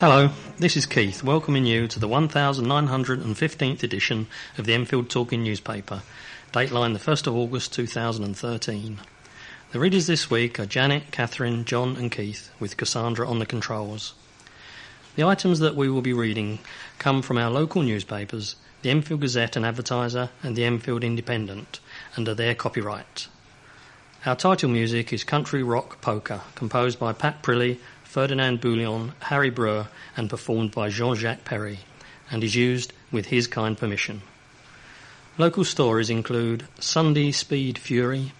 Hello, this is Keith, welcoming you to the 1915th edition of the Enfield Talking newspaper, Dateline the 1st of August 2013. The readers this week are Janet, Katherin, John and Keith, with Cassandra on the controls. The items that we will be reading come from our local newspapers, the Enfield Gazette and Advertiser and the Enfield Independent, under their copyright. Our title music is Country Rock Polka, composed by Pat Prilly, Ferdinand Bouillon, Harry Breur, and performed by Jean-Jacques Perry, and is used with his kind permission. Local stories include Sunday Speed Fury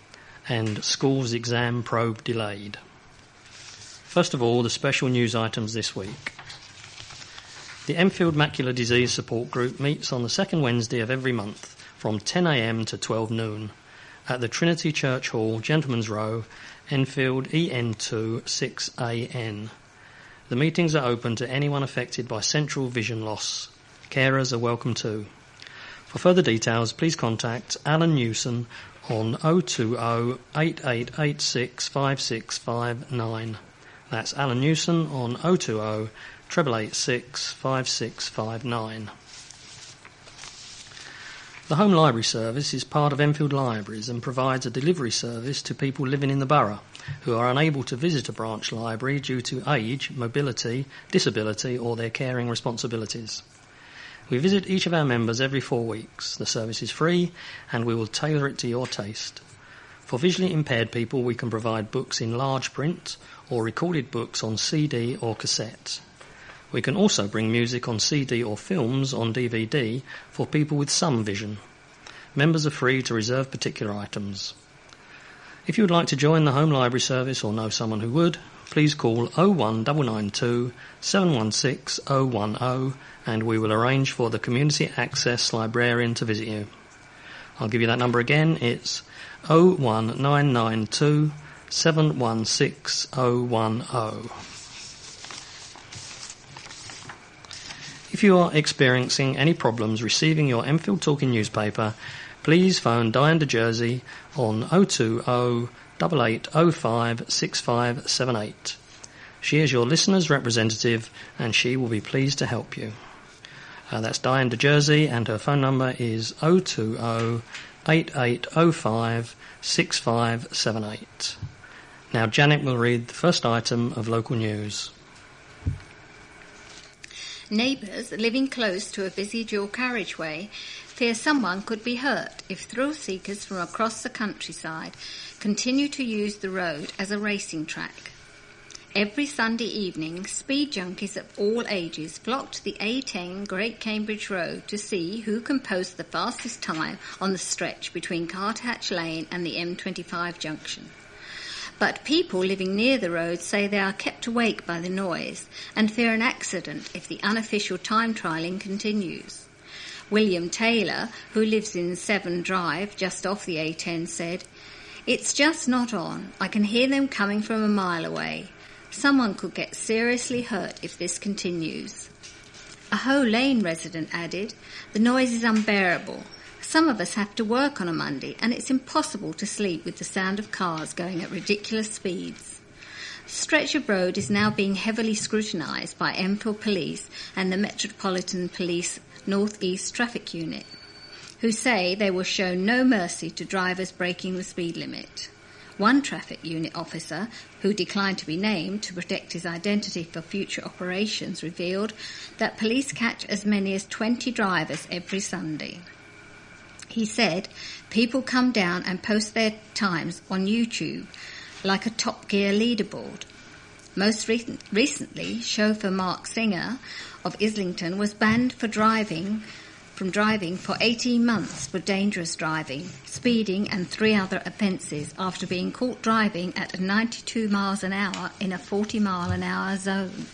and School's Exam Probe Delayed. First of all, the special news items this week. The Enfield Macular Disease Support Group meets on the second Wednesday of every month from 10 a.m. to 12 noon at the Trinity Church Hall, Gentleman's Row, Enfield EN2 6AN. The meetings are open to anyone affected by central vision loss. Carers are welcome too. For further details, please contact Alan Newson on 020 8886 5659. That's Alan Newson on 020 886 5659. The Home Library Service is part of Enfield Libraries and provides a delivery service to people living in the borough who are unable to visit a branch library due to age, mobility, disability or their caring responsibilities. We visit each of our members every 4 weeks. The service is free and we will tailor it to your taste. For visually impaired people, we can provide books in large print or recorded books on CD or cassette. We can also bring music on CD or films on DVD for people with some vision. Members are free to reserve particular items. If you would like to join the Home Library Service or know someone who would, please call 01992 716 010 and we will arrange for the Community Access Librarian to visit you. I'll give you that number again. It's 01992 716 010. If you are experiencing any problems receiving your Enfield Talking newspaper, please phone Diane de Jersey on 020 8805 6578. She is your listener's representative and she will be pleased to help you. That's Diane de Jersey and her phone number is 020 8805 6578. Now Janet will read the first item of local news. Neighbours living close to a busy dual carriageway fear someone could be hurt if thrill-seekers from across the countryside continue to use the road as a racing track. Every Sunday evening, speed junkies of all ages flock to the A10 Great Cambridge Road to see who can post the fastest time on the stretch between Carthatch Lane and the M25 junction. But people living near the road say they are kept awake by the noise and fear an accident if the unofficial time trialling continues. William Taylor, who lives in Severn Drive, just off the A10, said, "It's just not on. I can hear them coming from a mile away. Someone could get seriously hurt if this continues." A Hoe Lane resident added, "The noise is unbearable. Some of us have to work on a Monday and it's impossible to sleep with the sound of cars going at ridiculous speeds." Stretch of road is now being heavily scrutinised by Enfield Police and the Metropolitan Police North East Traffic Unit, who say they will show no mercy to drivers breaking the speed limit. One traffic unit officer, who declined to be named to protect his identity for future operations, revealed that police catch as many as 20 drivers every Sunday. He said, "People come down and post their times on YouTube like a Top Gear leaderboard." Most recently, chauffeur Mark Singer of Islington was banned from driving for 18 months for dangerous driving, speeding and 3 other offences after being caught driving at 92 miles an hour in a 40 mile an hour zone.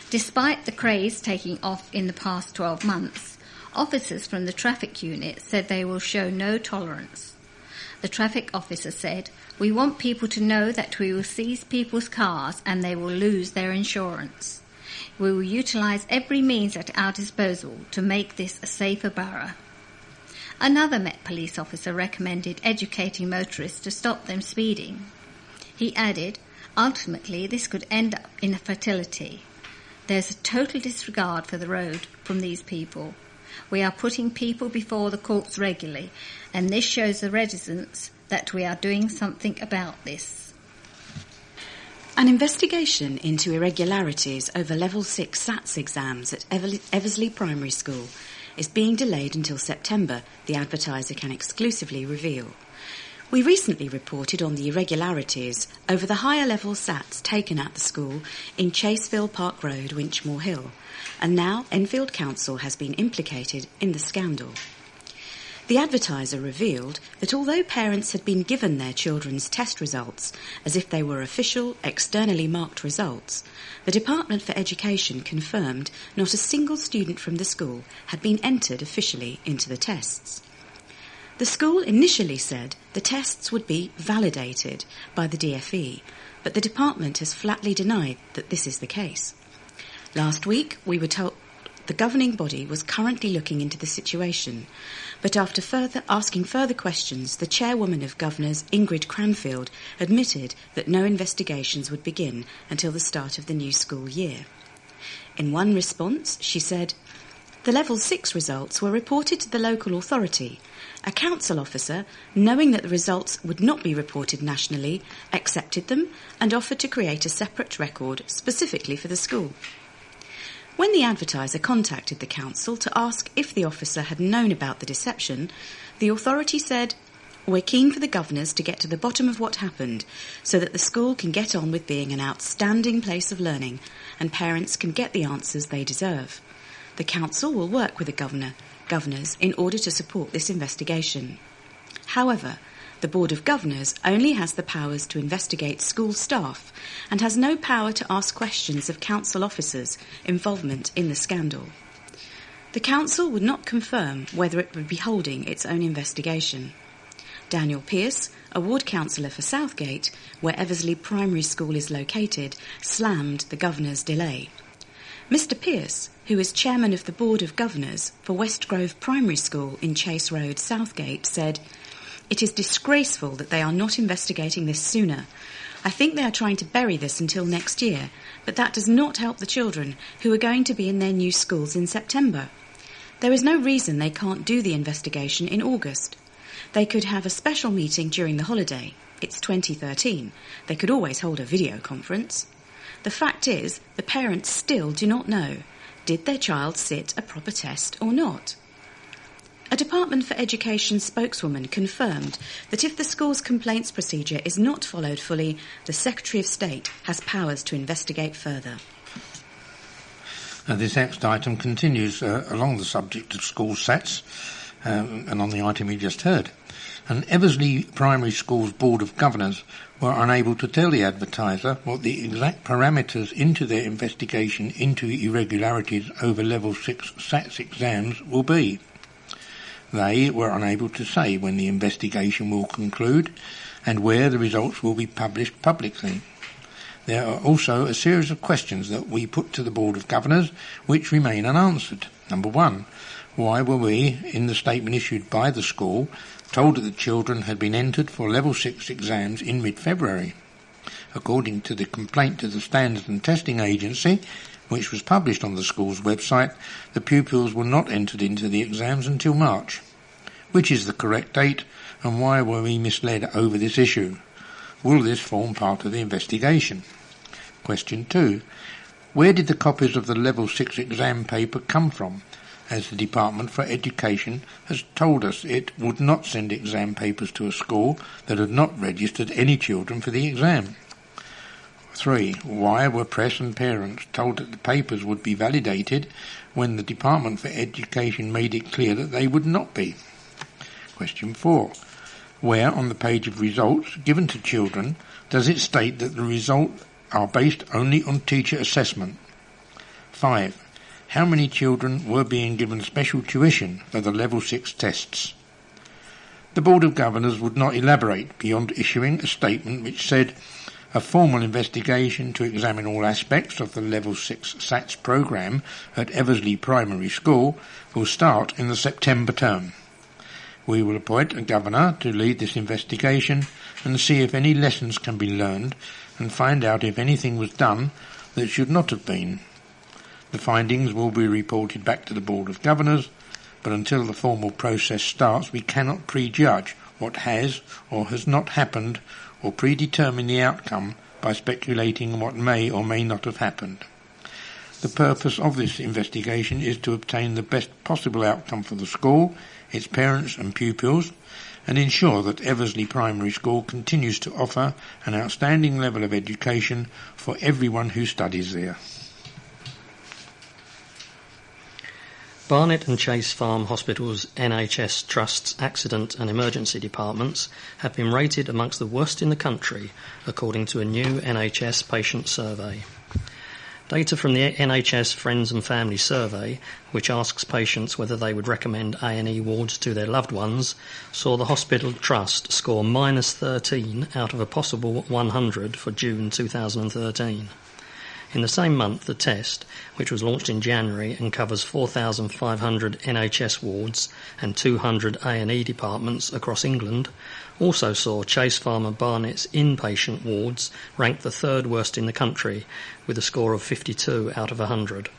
Despite the craze taking off in the past 12 months, officers from the traffic unit said they will show no tolerance. The traffic officer said, "We want people to know that we will seize people's cars and they will lose their insurance. We will utilise every means at our disposal to make this a safer borough." Another Met Police officer recommended educating motorists to stop them speeding. He added, "Ultimately, this could end up in a fatality. There's a total disregard for the road from these people. We are putting people before the courts regularly, and this shows the reticence that we are doing something about this. An investigation into irregularities over Level 6 SATS exams at Eversley Primary School is being delayed until September, the advertiser can exclusively reveal. We recently reported on the irregularities over the higher level SATs taken at the school in Chaseville Park Road, Winchmore Hill, and now Enfield Council has been implicated in the scandal. The advertiser revealed that although parents had been given their children's test results as if they were official, externally marked results, the Department for Education confirmed not a single student from the school had been entered officially into the tests. The school initially said the tests would be validated by the DFE, but the department has flatly denied that this is the case. Last week, we were told the governing body was currently looking into the situation, but after asking further questions, the chairwoman of Governors, Ingrid Cranfield, admitted that no investigations would begin until the start of the new school year. In one response, she said, "The Level 6 results were reported to the local authority. A council officer, knowing that the results would not be reported nationally, accepted them and offered to create a separate record specifically for the school." When the advertiser contacted the council to ask if the officer had known about the deception, the authority said, "We're keen for the governors to get to the bottom of what happened so that the school can get on with being an outstanding place of learning and parents can get the answers they deserve. The council will work with the governors in order to support this investigation." However, the Board of Governors only has the powers to investigate school staff and has no power to ask questions of council officers' involvement in the scandal. The council would not confirm whether it would be holding its own investigation. Daniel Pearce, a ward councillor for Southgate, where Eversley Primary School is located, slammed the governor's delay. Mr Pearce, who is chairman of the Board of Governors for West Grove Primary School in Chase Road, Southgate, said, "It is disgraceful that they are not investigating this sooner. I think they are trying to bury this until next year, but that does not help the children who are going to be in their new schools in September. There is no reason they can't do the investigation in August. They could have a special meeting during the holiday. It's 2013. They could always hold a video conference. The fact is, the parents still do not know, did their child sit a proper test or not?" A Department for Education spokeswoman confirmed that if the school's complaints procedure is not followed fully, the Secretary of State has powers to investigate further. This next item continues along the subject of school SATs and on the item we just heard. And Eversley Primary School's Board of Governors were unable to tell the advertiser what the exact parameters into their investigation into irregularities over Level 6 SATs exams will be. They were unable to say when the investigation will conclude and where the results will be published publicly. There are also a series of questions that we put to the Board of Governors which remain unanswered. Number 1, why were we, in the statement issued by the school, told that the children had been entered for Level 6 exams in mid-February? According to the complaint to the Standards and Testing Agency, which was published on the school's website, the pupils were not entered into the exams until March. Which is the correct date, and why were we misled over this issue? Will this form part of the investigation? Question 2. Where did the copies of the Level 6 exam paper come from, as the Department for Education has told us it would not send exam papers to a school that had not registered any children for the exam? 3. Why were press and parents told that the papers would be validated when the Department for Education made it clear that they would not be? Question 4. Where on the page of results given to children does it state that the results are based only on teacher assessment? 5. How many children were being given special tuition for the Level 6 tests? The Board of Governors would not elaborate beyond issuing a statement which said, "A formal investigation to examine all aspects of the Level 6 SATs programme at Eversley Primary School will start in the September term. We will appoint a governor to lead this investigation and see if any lessons can be learned and find out if anything was done that should not have been. The findings will be reported back to the Board of Governors, but until the formal process starts, we cannot prejudge what has or has not happened or predetermine the outcome by speculating on what may or may not have happened. The purpose of this investigation is to obtain the best possible outcome for the school, its parents and pupils, and ensure that Eversley Primary School continues to offer an outstanding level of education for everyone who studies there. Barnet and Chase Farm Hospital's NHS Trust's accident and emergency departments have been rated amongst the worst in the country, according to a new NHS patient survey. Data from the NHS Friends and Family Survey, which asks patients whether they would recommend A&E wards to their loved ones, saw the Hospital Trust score -13 out of a possible 100 for June 2013. In the same month, the test, which was launched in January and covers 4,500 NHS wards and 200 A&E departments across England, also saw Chase Farm and Barnet's inpatient wards ranked the third worst in the country, with a score of 52 out of 100.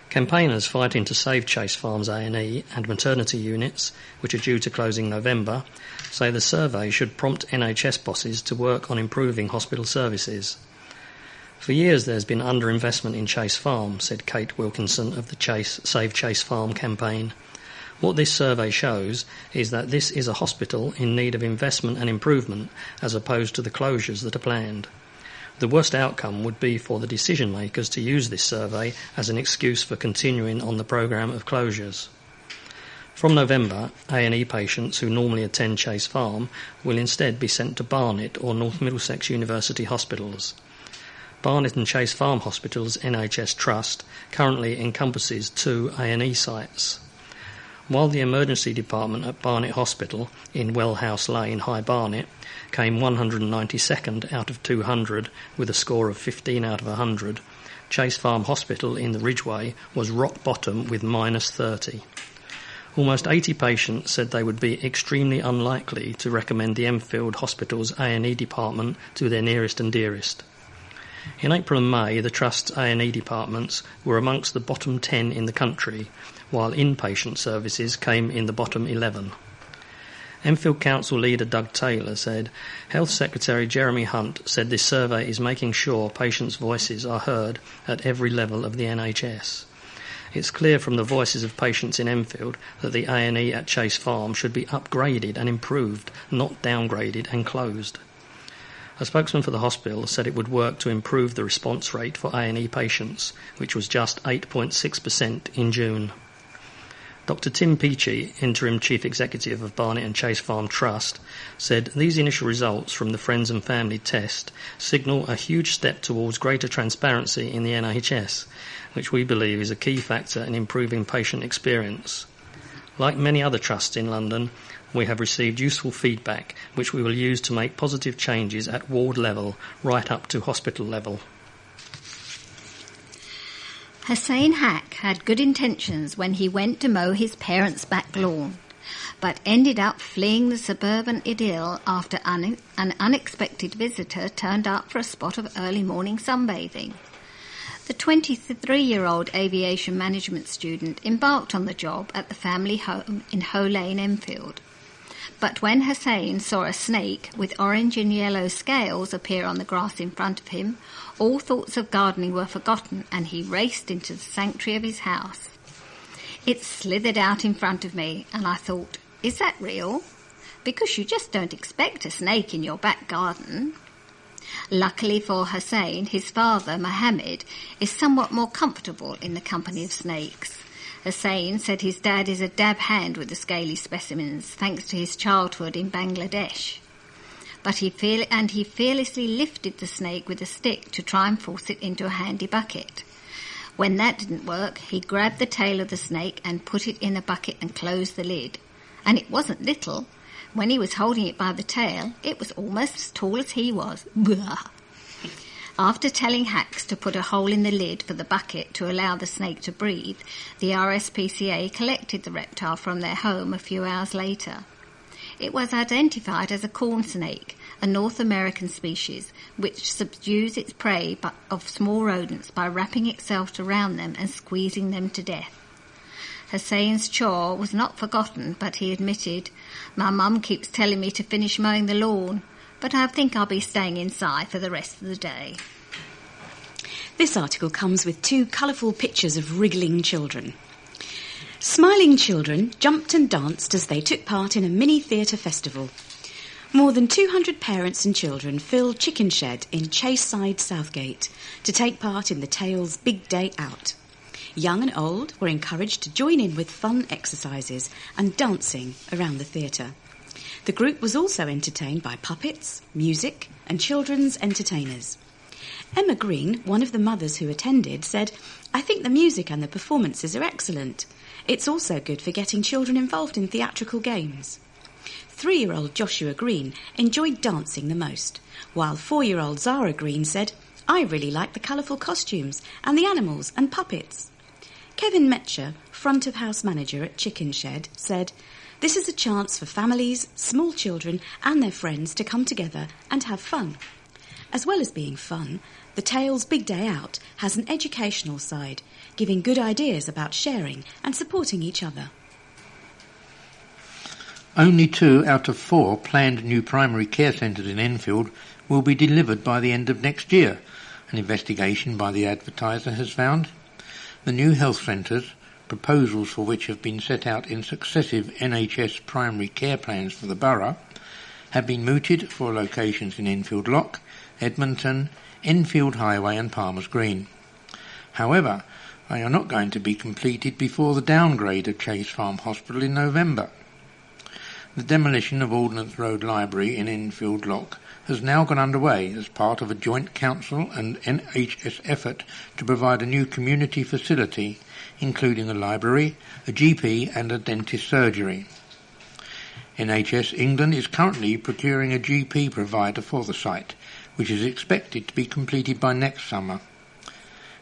Campaigners fighting to save Chase Farm's A&E and maternity units, which are due to close in November, say the survey should prompt NHS bosses to work on improving hospital services. For years there's been underinvestment in Chase Farm, said Kate Wilkinson of the Save Chase Farm campaign. What this survey shows is that this is a hospital in need of investment and improvement as opposed to the closures that are planned. The worst outcome would be for the decision makers to use this survey as an excuse for continuing on the programme of closures. From November, A&E patients who normally attend Chase Farm will instead be sent to Barnet or North Middlesex University hospitals. Barnet and Chase Farm Hospital's NHS Trust currently encompasses 2 A&E sites. While the emergency department at Barnet Hospital in Wellhouse Lane, High Barnet, came 192nd out of 200 with a score of 15 out of 100, Chase Farm Hospital in the Ridgeway was rock bottom with -30. Almost 80 patients said they would be extremely unlikely to recommend the Enfield Hospital's A&E department to their nearest and dearest. In April and May, the Trust's A&E departments were amongst the bottom 10 in the country, while inpatient services came in the bottom 11. Enfield Council leader Doug Taylor said, Health Secretary Jeremy Hunt said this survey is making sure patients' voices are heard at every level of the NHS. It's clear from the voices of patients in Enfield that the A&E at Chase Farm should be upgraded and improved, not downgraded and closed. A spokesman for the hospital said it would work to improve the response rate for A&E patients, which was just 8.6% in June. Dr Tim Peachy, Interim Chief Executive of Barnet and Chase Farm Trust, said these initial results from the Friends and Family test signal a huge step towards greater transparency in the NHS, which we believe is a key factor in improving patient experience. Like many other trusts in London, we have received useful feedback which we will use to make positive changes at ward level right up to hospital level. Hussein Hack had good intentions when he went to mow his parents' back lawn, but ended up fleeing the suburban idyll after an unexpected visitor turned up for a spot of early morning sunbathing. The 23-year-old aviation management student embarked on the job at the family home in Hoe Lane, Enfield. But when Hussein saw a snake with orange and yellow scales appear on the grass in front of him, all thoughts of gardening were forgotten and he raced into the sanctuary of his house. It slithered out in front of me and I thought, is that real? Because you just don't expect a snake in your back garden. Luckily for Hussein, his father, Mohammed, is somewhat more comfortable in the company of snakes. Hussein said his dad is a dab hand with the scaly specimens, thanks to his childhood in Bangladesh. But he fearlessly lifted the snake with a stick to try and force it into a handy bucket. When that didn't work, he grabbed the tail of the snake and put it in a bucket and closed the lid. And it wasn't little. When he was holding it by the tail, it was almost as tall as he was. Blah. After telling Hacks to put a hole in the lid for the bucket to allow the snake to breathe, the RSPCA collected the reptile from their home a few hours later. It was identified as a corn snake, a North American species which subdues its prey of small rodents by wrapping itself around them and squeezing them to death. Hussein's chore was not forgotten, but he admitted, "My mum keeps telling me to finish mowing the lawn, but I think I'll be staying inside for the rest of the day." This article comes with 2 colourful pictures of wriggling children. Smiling children jumped and danced as they took part in a mini theatre festival. More than 200 parents and children filled Chicken Shed in Chaseside, Southgate to take part in the Tales Big Day Out. Young and old were encouraged to join in with fun exercises and dancing around the theatre. The group was also entertained by puppets, music and children's entertainers. Emma Green, one of the mothers who attended, said, "I think the music and the performances are excellent. It's also good for getting children involved in theatrical games." 3-year-old Joshua Green enjoyed dancing the most, while 4-year-old Zara Green said, "I really like the colourful costumes and the animals and puppets." Kevin Metcher, front of house manager at Chicken Shed, said, "This is a chance for families, small children and their friends to come together and have fun." As well as being fun, the Tales Big Day Out has an educational side, giving good ideas about sharing and supporting each other. Only 2 out of 4 planned new primary care centres in Enfield will be delivered by the end of next year, an investigation by the advertiser has found. The new health centres, proposals for which have been set out in successive NHS primary care plans for the borough, have been mooted for locations in Enfield Lock, Edmonton, Enfield Highway and Palmer's Green. However, they are not going to be completed before the downgrade of Chase Farm Hospital in November. The demolition of Ordnance Road Library in Enfield Lock has now gone underway as part of a joint council and NHS effort to provide a new community facility, including a library, a GP and a dentist surgery. NHS England is currently procuring a GP provider for the site, which is expected to be completed by next summer.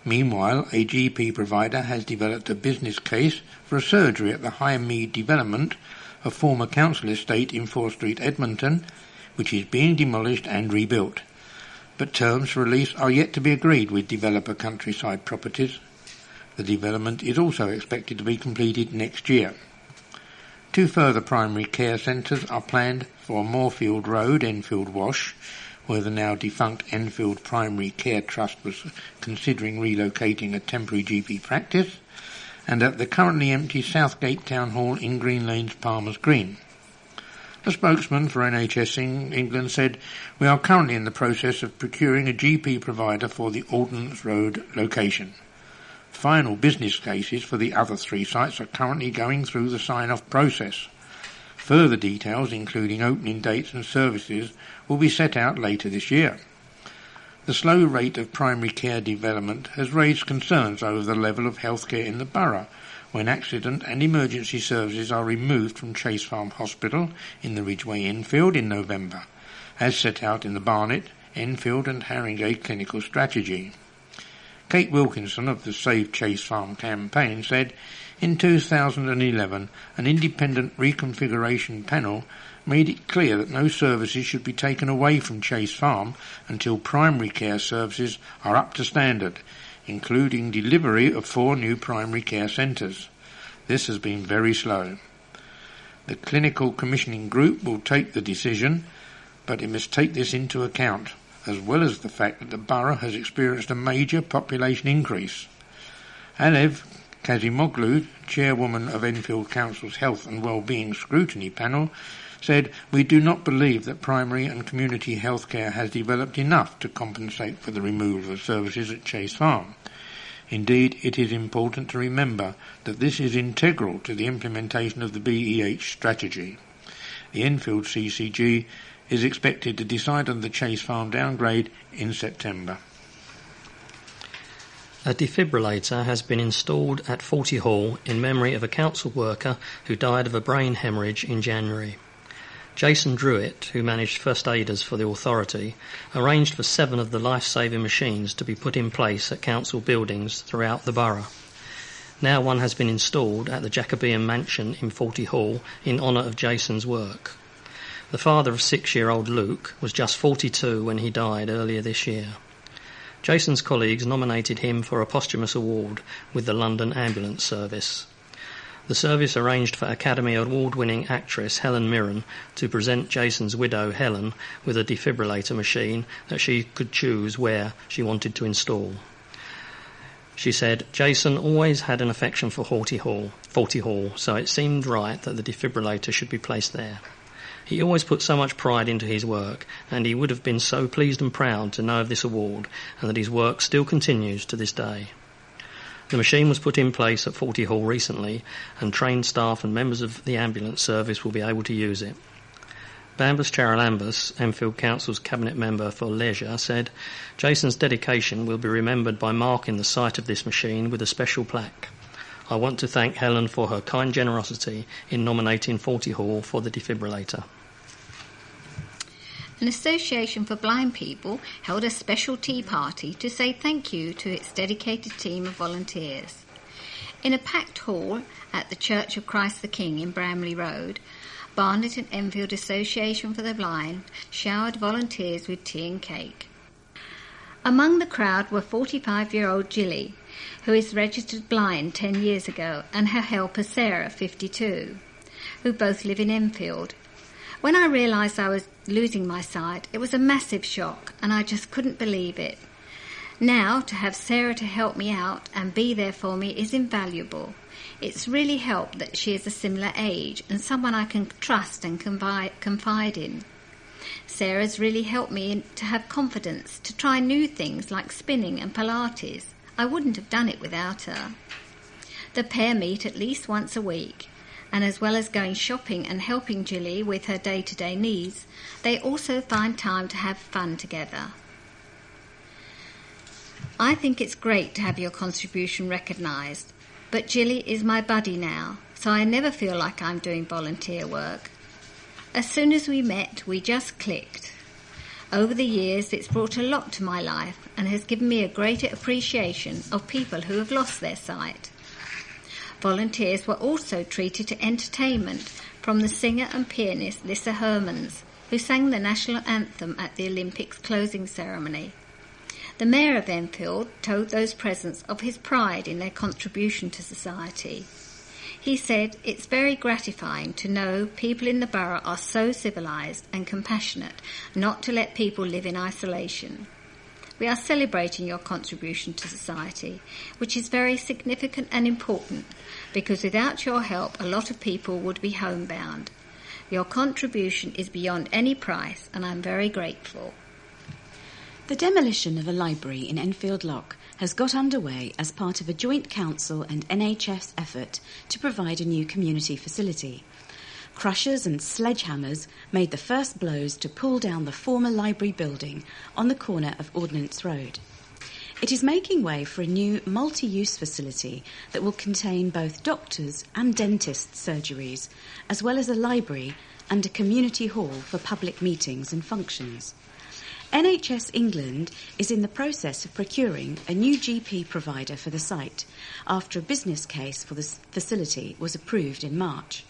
Meanwhile, a GP provider has developed a business case for a surgery at the High Mead development, a former council estate in 4 Street, Edmonton, which is being demolished and rebuilt. But terms for release are yet to be agreed with developer Countryside Properties. The development is also expected to be completed next year. 2 further primary care centres are planned for Moorfield Road, Enfield Wash, where the now defunct Enfield Primary Care Trust was considering relocating a temporary GP practice, and at the currently empty Southgate Town Hall in Green Lanes, Palmer's Green. A spokesman for NHS England said, "We are currently in the process of procuring a GP provider for the Ordnance Road location. Final business cases for the other 3 sites are currently going through the sign-off process. Further details, including opening dates and services, will be set out later this year." The slow rate of primary care development has raised concerns over the level of healthcare in the borough when accident and emergency services are removed from Chase Farm Hospital in the Ridgeway Enfield in November, as set out in the Barnet, Enfield and Haringey clinical strategy. Kate Wilkinson of the Save Chase Farm campaign said, "In 2011, an independent reconfiguration panel made it clear that no services should be taken away from Chase Farm until primary care services are up to standard, including delivery of 4 new primary care centres. This has been very slow. The Clinical Commissioning Group will take the decision, but it must take this into account, as well as the fact that the borough has experienced a major population increase." Alev Kazimoglu, chairwoman of Enfield Council's Health and Wellbeing Scrutiny Panel, said, "We do not believe that primary and community health care has developed enough to compensate for the removal of services at Chase Farm. Indeed, it is important to remember that this is integral to the implementation of the BEH strategy. The Enfield CCG is expected to decide on the Chase Farm downgrade in September." A defibrillator has been installed at Forty Hall in memory of a council worker who died of a brain hemorrhage in January. Jason Druitt, who managed first aiders for the authority, arranged for 7 of the life-saving machines to be put in place at council buildings throughout the borough. Now one has been installed at the Jacobean Mansion in Forty Hall in honour of Jason's work. The father of 6-year-old Luke was just 42 when he died earlier this year. Jason's colleagues nominated him for a posthumous award with the London Ambulance Service. The service arranged for Academy Award-winning actress Helen Mirren to present Jason's widow Helen with a defibrillator machine that she could choose where she wanted to install. She said, "Jason always had an affection for Forty Hall, so it seemed right that the defibrillator should be placed there. He always put so much pride into his work, and he would have been so pleased and proud to know of this award and that his work still continues to this day." The machine was put in place at Forty Hall recently, and trained staff and members of the ambulance service will be able to use it. Bambus Charalambus, Enfield Council's Cabinet Member for Leisure, said, "Jason's dedication will be remembered by marking the site of this machine with a special plaque. I want to thank Helen for her kind generosity in nominating Forty Hall for the defibrillator." An association for blind people held a special tea party to say thank you to its dedicated team of volunteers. In a packed hall at the Church of Christ the King in Bramley Road, Barnet and Enfield Association for the Blind showered volunteers with tea and cake. Among the crowd were 45-year-old Gilly, who is registered blind 10 years ago, and her helper Sarah, 52, who both live in Enfield. When I realised I was losing my sight, it was a massive shock, and I just couldn't believe it. Now, to have Sarah to help me out and be there for me is invaluable. It's really helped that she is a similar age and someone I can trust and confide in. Sarah's really helped me to have confidence, to try new things like spinning and Pilates. I wouldn't have done it without her. The pair meet at least once a week, and as well as going shopping and helping Gilly with her day-to-day needs, they also find time to have fun together. I think it's great to have your contribution recognised, but Gilly is my buddy now, so I never feel like I'm doing volunteer work. As soon as we met, we just clicked. Over the years, it's brought a lot to my life and has given me a greater appreciation of people who have lost their sight. Volunteers were also treated to entertainment from the singer and pianist Lissa Hermans, who sang the national anthem at the Olympics closing ceremony. The Mayor of Enfield told those present of his pride in their contribution to society. He said, "It's very gratifying to know people in the borough are so civilised and compassionate not to let people live in isolation. We are celebrating your contribution to society, which is very significant and important, because without your help, a lot of people would be homebound. Your contribution is beyond any price, and I'm very grateful." The demolition of a library in Enfield Lock has got underway as part of a joint council and NHS effort to provide a new community facility. Crushers and sledgehammers made the first blows to pull down the former library building on the corner of Ordnance Road. It is making way for a new multi-use facility that will contain both doctors' and dentists' surgeries, as well as a library and a community hall for public meetings and functions. NHS England is in the process of procuring a new GP provider for the site after a business case for the facility was approved in March.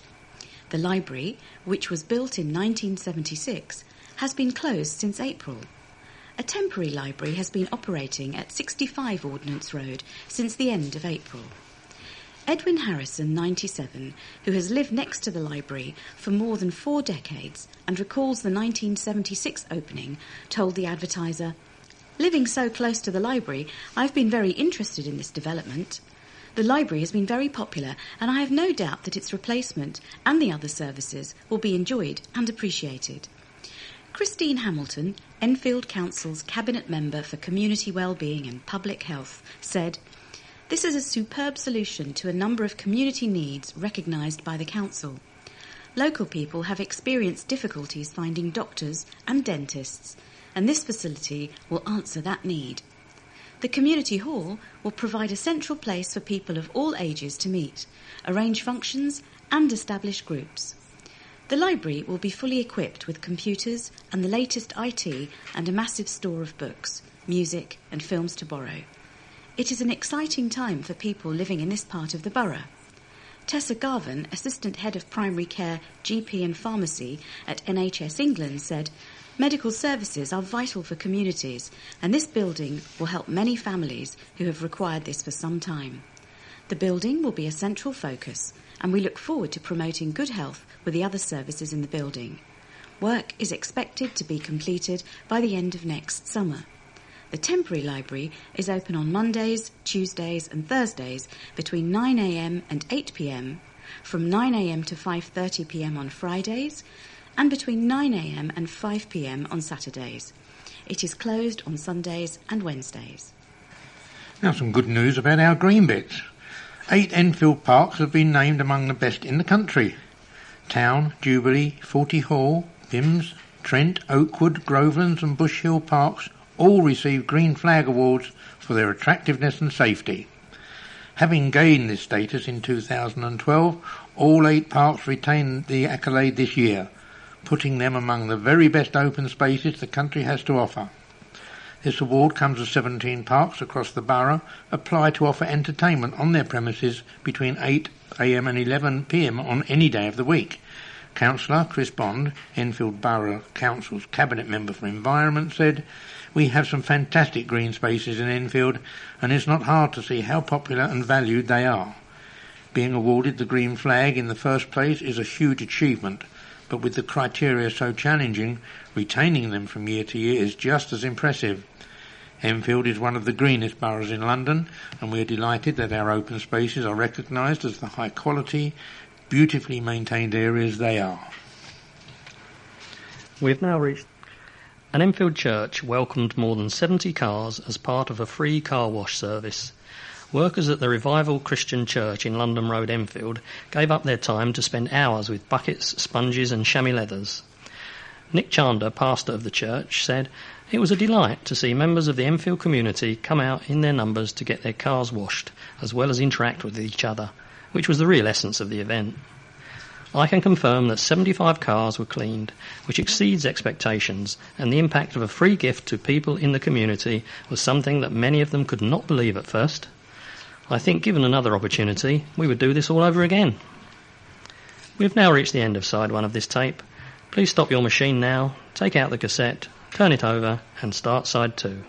The library, which was built in 1976, has been closed since April. A temporary library has been operating at 65 Ordnance Road since the end of April. Edwin Harrison, 97, who has lived next to the library for more than 4 decades and recalls the 1976 opening, told the Advertiser, "Living so close to the library, I've been very interested in this development. The library has been very popular, and I have no doubt that its replacement and the other services will be enjoyed and appreciated." Christine Hamilton, Enfield Council's Cabinet Member for Community Wellbeing and Public Health, said, "This is a superb solution to a number of community needs recognised by the Council. Local people have experienced difficulties finding doctors and dentists, and this facility will answer that need. The community hall will provide a central place for people of all ages to meet, arrange functions and establish groups. The library will be fully equipped with computers and the latest IT and a massive store of books, music and films to borrow. It is an exciting time for people living in this part of the borough. Tessa Garvin, Assistant Head of Primary Care, GP and Pharmacy at NHS England, said, "Medical services are vital for communities, and this building will help many families who have required this for some time. The building will be a central focus, and we look forward to promoting good health with the other services in the building. Work is expected to be completed by the end of next summer. The temporary library is open on Mondays, Tuesdays and Thursdays between 9 a.m. and 8 p.m, from 9 a.m. to 5:30 p.m. on Fridays, and between 9 a.m. and 5 p.m. on Saturdays. It is closed on Sundays and Wednesdays." Now some good news about our green bits. 8 Enfield parks have been named among the best in the country. Town, Jubilee, Forty Hall, Pims, Trent, Oakwood, Grovelands and Bush Hill parks all received Green Flag Awards for their attractiveness and safety. Having gained this status in 2012, all 8 parks retained the accolade this year, putting them among the very best open spaces the country has to offer. This award comes as 17 parks across the borough apply to offer entertainment on their premises between 8 a.m. and 11 p.m. on any day of the week. Councillor Chris Bond, Enfield Borough Council's Cabinet Member for Environment, said, "We have some fantastic green spaces in Enfield, and it's not hard to see how popular and valued they are. Being awarded the Green Flag in the first place is a huge achievement, but with the criteria so challenging, retaining them from year to year is just as impressive. Enfield is one of the greenest boroughs in London, and we are delighted that our open spaces are recognised as the high-quality, beautifully maintained areas they are." We've now reached... An Enfield church welcomed more than 70 cars as part of a free car wash service. Workers at the Revival Christian Church in London Road, Enfield, gave up their time to spend hours with buckets, sponges and chamois leathers. Nick Chander, pastor of the church, said, "It was a delight to see members of the Enfield community come out in their numbers to get their cars washed, as well as interact with each other, which was the real essence of the event. I can confirm that 75 cars were cleaned, which exceeds expectations, and the impact of a free gift to people in the community was something that many of them could not believe at first. I think given another opportunity, we would do this all over again." We've now reached the end of side 1 of this tape. Please stop your machine now, take out the cassette, turn it over and start side 2.